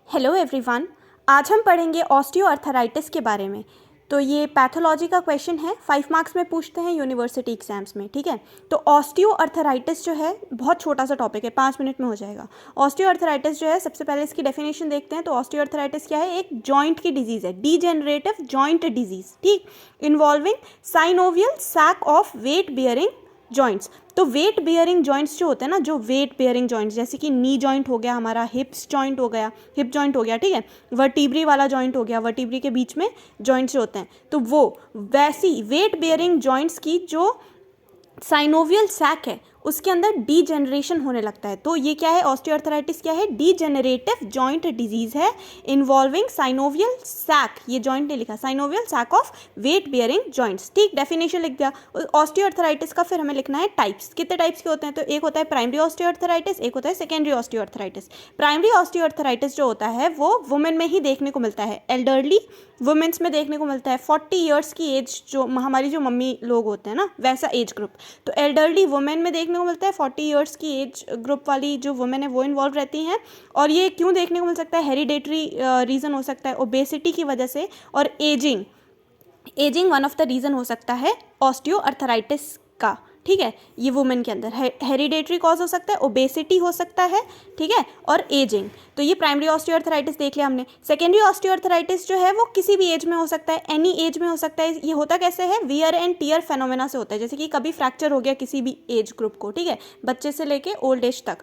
Hello everyone. आज हम पढ़ेंगे ऑस्टियोआर्थराइटिस के बारे में। तो ये पैथोलॉजी का क्वेश्चन है, 5 मार्क्स में पूछते हैं यूनिवर्सिटी एग्जाम्स में। ठीक है, तो ऑस्टियोआर्थराइटिस जो है बहुत छोटा सा टॉपिक है, 5 मिनट में हो जाएगा। ऑस्टियोआर्थराइटिस जो है, सबसे पहले इसकी डेफिनेशन देखते हैं। तो ऑस्टियोआर्थराइटिस क्या है? एक जॉइंट की डिजीज़ है, डीजेनरेटिव जॉइंट डिजीज़, ठीक, involving synovial sac of weight bearing joints. तो वेट बियरिंग जॉइंट्स जो होते हैं ना, जो वेट बियरिंग जॉइंट्स, जैसे कि नी जॉइंट हो गया हमारा, हिप्स जॉइंट हो गया, हिप जॉइंट हो गया, ठीक है, वर्टिब्री वाला जॉइंट हो गया, वर्टिब्री के बीच में जॉइंट्स जो होते हैं, तो वो वैसी वेट बियरिंग जॉइंट्स की जो साइनोवियल सैक है उसके अंदर डीजेनरेशन होने लगता है। तो ये क्या है? ऑस्टियोआर्थराइटिस क्या है? डीजेनरेटिव जॉइंट डिजीज है इन्वॉल्विंग साइनोवियल सैक, ये जॉइंट नहीं लिखा, synovial sac of weight bearing joints. ठीक, डेफिनेशन लिख दिया। ऑस्टियोआर्थराइटिस का फिर हमें लिखना है टाइप्स। कितने टाइप्स के होते हैं? तो एक होता है प्राइमरी ऑस्टियोआर्थराइटिस, एक होता है सेकेंडरी ऑस्टियोआर्थराइटिस। प्राइमरी ऑस्टियोआर्थराइटिस जो होता है वो वुमेन में ही देखने को मिलता है, एल्डरली वुमेन्स में देखने को मिलता है। 40 ईयर्स की एज, जो हमारी जो मम्मी लोग होते हैं ना, वैसा एज ग्रुप। तो एल्डरली वुमेन में देखने को मिलता है, 40 ईयर्स की एज ग्रुप वाली जो वुमेन है वो इन्वॉल्व रहती हैं। और ये क्यों देखने को मिल सकता है? हेरिडेटरी रीज़न हो सकता है, ओबेसिटी की वजह से, और ageing one of the reason हो सकता है ऑस्टियोआर्थराइटिस का। ठीक है, ये वुमेन के अंदर हेरिडेटरी कॉज हो सकता है, ओबेसिटी हो सकता है, ठीक है, और एजिंग। तो ये प्राइमरी ऑस्टियोआर्थराइटिस देख लिया हमने। सेकेंडरी ऑस्टियोआर्थराइटिस जो है वो किसी भी एज में हो सकता है, एनी एज में हो सकता है। ये होता कैसे है? वियर एंड टियर फेनोमेना से होता है। जैसे कि कभी फ्रैक्चर हो गया किसी भी एज ग्रुप को, ठीक है, बच्चे से लेके ओल्ड एज तक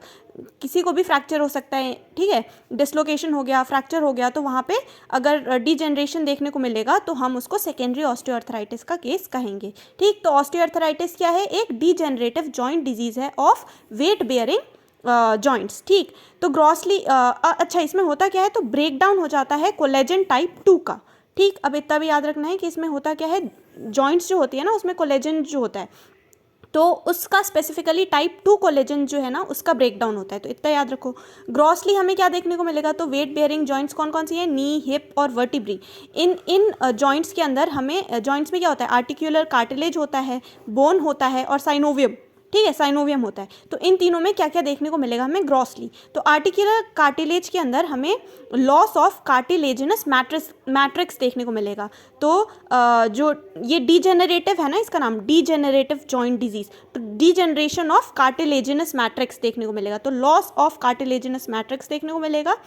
किसी को भी फ्रैक्चर हो सकता है, ठीक है, डिसलोकेशन हो गया, फ्रैक्चर हो गया, तो वहाँ पे अगर डीजेनरेशन देखने को मिलेगा तो हम उसको सेकेंडरी ऑस्टियोआर्थराइटिस का केस कहेंगे। ठीक, तो ऑस्टियोआर्थराइटिस क्या है? एक डीजेनरेटिव जॉइंट डिजीज़ है ऑफ वेट बेयरिंग जॉइंट्स। ठीक, तो ग्रॉसली अच्छा, इसमें होता क्या है? तो ब्रेक डाउन हो जाता है कोलेजन टाइप 2 का। ठीक, अब इतना भी याद रखना है कि इसमें होता क्या है, जॉइंट्स जो होती है ना उसमें कोलेजन जो होता है, तो उसका स्पेसिफिकली टाइप 2 कोलेजन जो है ना उसका ब्रेकडाउन होता है। तो इतना याद रखो। ग्रॉसली हमें क्या देखने को मिलेगा? तो वेट बेयरिंग जॉइंट्स कौन कौन सी है? नी, हिप और वर्टिब्री। इन जॉइंट्स के अंदर हमें जॉइंट्स में क्या होता है? आर्टिकुलर कार्टिलेज होता है, बोन होता है और साइनोवियम, ठीक है, साइनोवियम होता है। तो इन तीनों में क्या क्या देखने को मिलेगा हमें ग्रॉसली? तो आर्टिकुलर कार्टिलेज के अंदर हमें लॉस ऑफ कार्टिलेजिनस मैट्रिक्स देखने को मिलेगा। तो जो ये डीजेनरेटिव है ना, इसका नाम डीजेनरेटिव जॉइंट डिजीज, तो डीजेनरेशन ऑफ कार्टिलेजिनस मैट्रिक्स देखने को मिलेगा। तो लॉस ऑफ कार्टिलेजिनस मैट्रिक्स देखने को मिलेगा।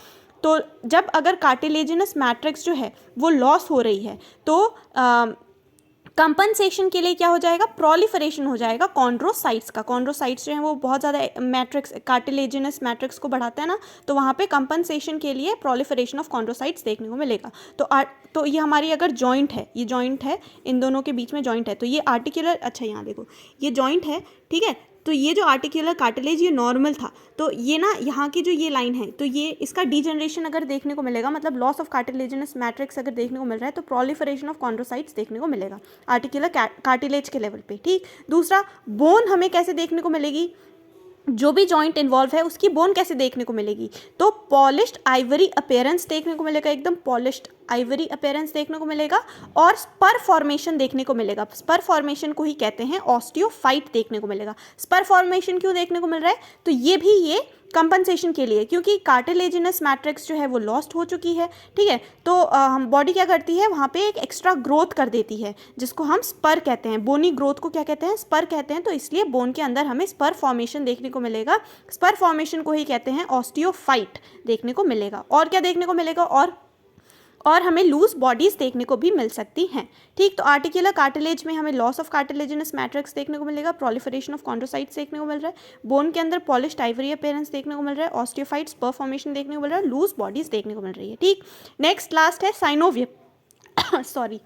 तो जब अगर कार्टिलेजिनस मैट्रिक्स जो है वो लॉस हो रही है तो कंपनसेशन के लिए क्या हो जाएगा? प्रोलिफरेशन हो जाएगा कॉन्ड्रोसाइट्स का। कॉन्ड्रोसाइट्स जो है वो बहुत ज़्यादा मैट्रिक्स, कार्टिलेजिनस मैट्रिक्स को बढ़ाता है ना, तो वहाँ पे कंपनसेशन के लिए प्रोलिफरेशन ऑफ कॉन्ड्रोसाइट्स देखने को मिलेगा। तो ये हमारी अगर जॉइंट है, ये जॉइंट है, इन दोनों के बीच में जॉइंट है, तो ये आर्टिकुलर, अच्छा यहाँ देखो, ये जॉइंट है, ठीक है। तो ये जो आर्टिकुलर कार्टिलेज ये नॉर्मल था, तो ये ना यहाँ की जो ये लाइन है, तो ये इसका डीजनरेशन अगर देखने को मिलेगा, मतलब लॉस ऑफ कार्टिलेजिनस मैट्रिक्स अगर देखने को मिल रहा है, तो प्रोलिफरेशन ऑफ कॉन्ड्रोसाइट्स देखने को मिलेगा आर्टिकुलर कार्टिलेज के लेवल पे। ठीक, दूसरा, बोन हमें कैसे देखने को मिलेगी? जो भी जॉइंट इन्वॉल्व है उसकी बोन कैसे देखने को मिलेगी? तो पॉलिश्ड आइवरी अपीयरेंस देखने को मिलेगा, एकदम पॉलिश्ड आइवरी अपीयरेंस देखने को मिलेगा, और स्पर फॉर्मेशन देखने को मिलेगा। स्पर फॉर्मेशन को ही कहते हैं ऑस्टियोफाइट देखने को मिलेगा। स्पर फॉर्मेशन क्यों देखने को मिल रहा है? तो ये भी ये कंपनसेशन के लिए, क्योंकि कार्टिलेजिनस मैट्रिक्स जो है वो लॉस्ट हो चुकी है, ठीक है। तो हम बॉडी क्या करती है, वहाँ पे एक एक्स्ट्रा ग्रोथ कर देती है जिसको हम स्पर कहते हैं। बोनी ग्रोथ को क्या कहते हैं? स्पर कहते हैं। तो इसलिए बोन के अंदर हमें स्पर फॉर्मेशन देखने को मिलेगा। स्पर फॉर्मेशन को ही कहते हैं ऑस्टियोफाइट देखने को मिलेगा। और क्या देखने को मिलेगा? और हमें लूज बॉडीज देखने को भी मिल सकती हैं। ठीक, तो आर्टिकुलर कार्टिलेज में हमें लॉस ऑफ कार्टिलेजिनस मैट्रिक्स देखने को मिलेगा, प्रोलिफरेशन ऑफ कॉन्ड्रोसाइट्स देखने को मिल रहा है, बोन के अंदर पॉलिश्ड आइवरी अपीयरेंस देखने को मिल रहा है, ऑस्टियोफाइट स्पर फॉर्मेशन देखने को मिल रहा है, लूज बॉडीज देखने को मिल रही है। ठीक, नेक्स्ट लास्ट है साइनोवियम सॉरी,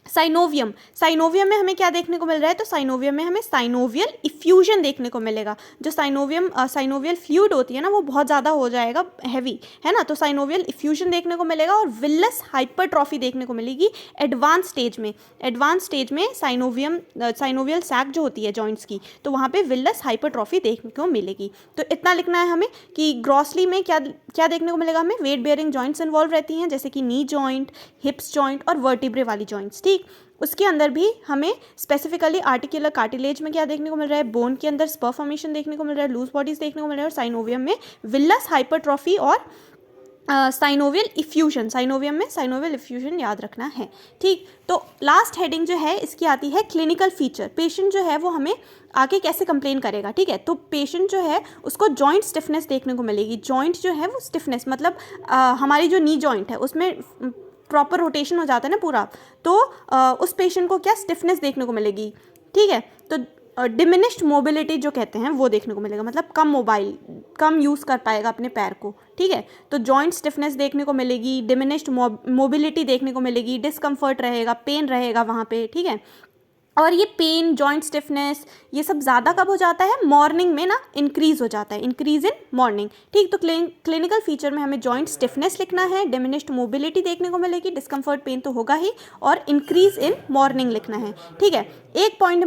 साइनोवियम। साइनोवियम में हमें क्या देखने को मिल रहा है? तो साइनोवियम में हमें साइनोवियल इफ्यूजन देखने को मिलेगा। जो साइनोवियल फ्लूइड होती है ना वो बहुत ज़्यादा हो जाएगा, हैवी है ना, तो साइनोवियल इफ्यूजन देखने को मिलेगा, और विलस हाइपरट्रॉफी देखने को मिलेगी एडवांस स्टेज में। एडवांस स्टेज में साइनोवियल सैक जो होती है जॉइंट्स की, तो वहाँ पे विलस हाइपरट्रॉफी देखने को मिलेगी। तो इतना लिखना है हमें कि ग्रॉसली में क्या क्या देखने को मिलेगा हमें? वेट बेयरिंग जॉइंट्स इन्वॉल्व रहती हैं, जैसे कि नी जॉइंट, हिप्स जॉइंट और वर्टिब्रे वाली जॉइंट्स। ठीक, उसके अंदर भी हमें स्पेसिफिकली आर्टिकुलर कार्टिलेज में क्या देखने को मिल रहा है? बोन के अंदर स्पर फॉर्मेशन देखने को मिल रहा है, लूज बॉडीज देखने को मिल रहा है, और साइनोवियम में विलस हाइपरट्रॉफी और साइनोवियल इफ्यूजन, साइनोवियम में साइनोवियल इफ्यूजन याद रखना है। ठीक, तो लास्ट हेडिंग जो है इसकी आती है क्लिनिकल फीचर। पेशेंट जो है वो हमें आके कैसे कंप्लेन करेगा, ठीक है। तो पेशेंट जो है उसको जॉइंट स्टिफनेस देखने को मिलेगी। जॉइंट जो है वो स्टिफनेस मतलब हमारी जो नी जॉइंट है उसमें प्रॉपर रोटेशन हो जाता है ना पूरा, तो उस पेशेंट को क्या स्टिफनेस देखने को मिलेगी, ठीक है। तो डिमिनिश्ड मोबिलिटी जो कहते हैं वो देखने को मिलेगा, मतलब कम यूज़ कर पाएगा अपने पैर को, ठीक है। तो जॉइंट स्टिफनेस देखने को मिलेगी, डिमिनिश्ड मोबिलिटी देखने को मिलेगी, डिस्कम्फर्ट रहेगा, पेन रहेगा वहाँ पे, ठीक है। और ये पेन, जॉइंट स्टिफनेस, ये सब ज़्यादा कब हो जाता है, मॉर्निंग में ना इंक्रीज़ हो जाता है, इंक्रीज़ इन मॉर्निंग, ठीक। तो क्लिनिकल फीचर में हमें जॉइंट स्टिफनेस लिखना है, डिमिनिश्ड मोबिलिटी देखने को मिलेगी, डिस्कम्फर्ट पेन तो होगा ही, और इंक्रीज़ इन मॉर्निंग लिखना है, ठीक है। एक पॉइंट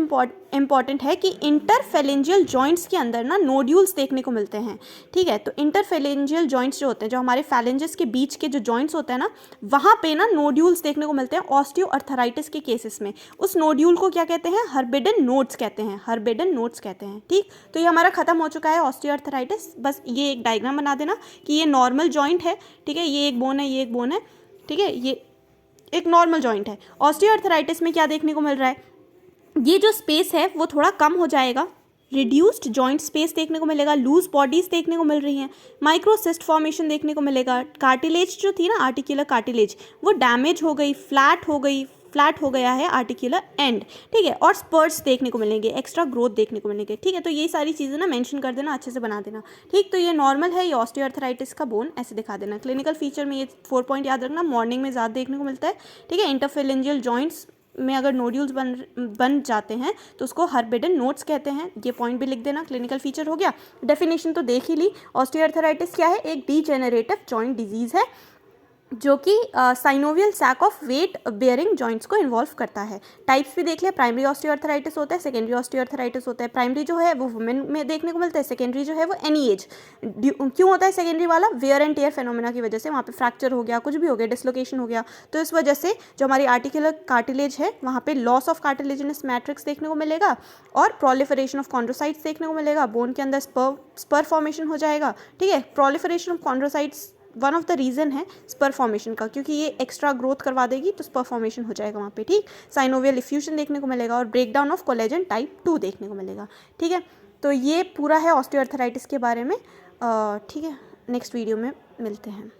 इंपॉर्टेंट है कि इंटरफेलेंजियल जॉइंट्स के अंदर ना नोड्यूल्स देखने को मिलते हैं, ठीक है। तो इंटरफेलेंजियल जॉइंट्स जो होते हैं, जो हमारे फैलेंजेस के बीच के जो जॉइंट्स होते हैं ना, वहाँ पे ना नोड्यूल्स देखने को मिलते हैं ऑस्टियोआर्थराइटिस के केसेस में। उस नोड्यूल को क्या कहते हैं, हर्बिडन नोड्स कहते हैं, हर्बिडन नोड्स कहते हैं, ठीक। तो ये हमारा खत्म हो चुका है ऑस्टियोआर्थराइटिस। बस ये एक डायग्राम बना देना कि ये नॉर्मल जॉइंट है, ठीक है, ये एक बोन है, ये एक बोन है, ठीक है, ये एक नॉर्मल जॉइंट है। ऑस्टियोआर्थराइटिस में क्या देखने को मिल रहा है, ये जो स्पेस है वो थोड़ा कम हो जाएगा, रिड्यूस्ड जॉइंट स्पेस देखने को मिलेगा, लूज बॉडीज देखने को मिल रही हैं, माइक्रोसिस्ट फॉर्मेशन देखने को मिलेगा, कार्टिलेज जो थी ना आर्टिकुलर कार्टिलेज वो डैमेज हो गई, फ्लैट हो गया है आर्टिकुलर एंड, ठीक है। और स्पर्ट्स देखने को मिलेंगे, एक्स्ट्रा ग्रोथ देखने को मिलेंगे, ठीक है। तो ये सारी चीज़ें ना मेंशन कर देना, अच्छे से बना देना, ठीक। तो ये नॉर्मल है, ये ऑस्टियोआर्थराइटिस का बोन ऐसे दिखा देना। क्लिनिकल फीचर में ये 4 पॉइंट याद रखना, मॉर्निंग में ज़्यादा देखने को मिलता है, ठीक है। इंटरफेलेंजियल जॉइंट्स में अगर नोड्यूल्स बन जाते हैं तो उसको हर्बिडन नोड्स कहते हैं, ये पॉइंट भी लिख देना। क्लिनिकल फीचर हो गया, डेफिनेशन तो देख ही ली। ऑस्टियोआर्थराइटिस क्या है, एक डीजेनरेटिव जॉइंट डिजीज़ है जो कि synovial sac of weight bearing joints को इन्वॉल्व करता है। टाइप्स भी देख लिया, प्राइमरी ऑस्टियोआर्थराइटिस होता है, सेकेंडरी ऑस्टियोआर्थराइटिस होता है। प्राइमरी जो है वो वुमेन में देखने को मिलता है, सेकेंडरी जो है वो एनी एज। क्यों होता है सेकेंडरी वाला, वेयर एंड टेयर फेनोमेना की वजह से, वहाँ पे फ्रैक्चर हो गया, कुछ भी हो गया, डिसलोकेशन हो गया, तो इस वजह से जो हमारी आर्टिकुलर कार्टिलेज है वहाँ पे लॉस ऑफ कार्टिलेजिनस मैट्रिक्स देखने को मिलेगा और प्रोलिफरेशन ऑफ कॉन्ड्रोसाइट्स देखने को मिलेगा। बोन के अंदर स्पर फॉर्मेशन हो जाएगा, ठीक है। Proliferation of chondrocytes one of the reason है स्पर फॉर्मेशन का, क्योंकि ये एक्स्ट्रा ग्रोथ करवा देगी तो स्पर फॉर्मेशन हो जाएगा वहाँ पे, ठीक। साइनोवियल इफ्यूजन देखने को मिलेगा और ब्रेकडाउन ऑफ कोलेजन टाइप 2 देखने को मिलेगा, ठीक है। तो ये पूरा है ऑस्टियोआर्थराइटिस के बारे में, ठीक है। नेक्स्ट वीडियो में मिलते हैं।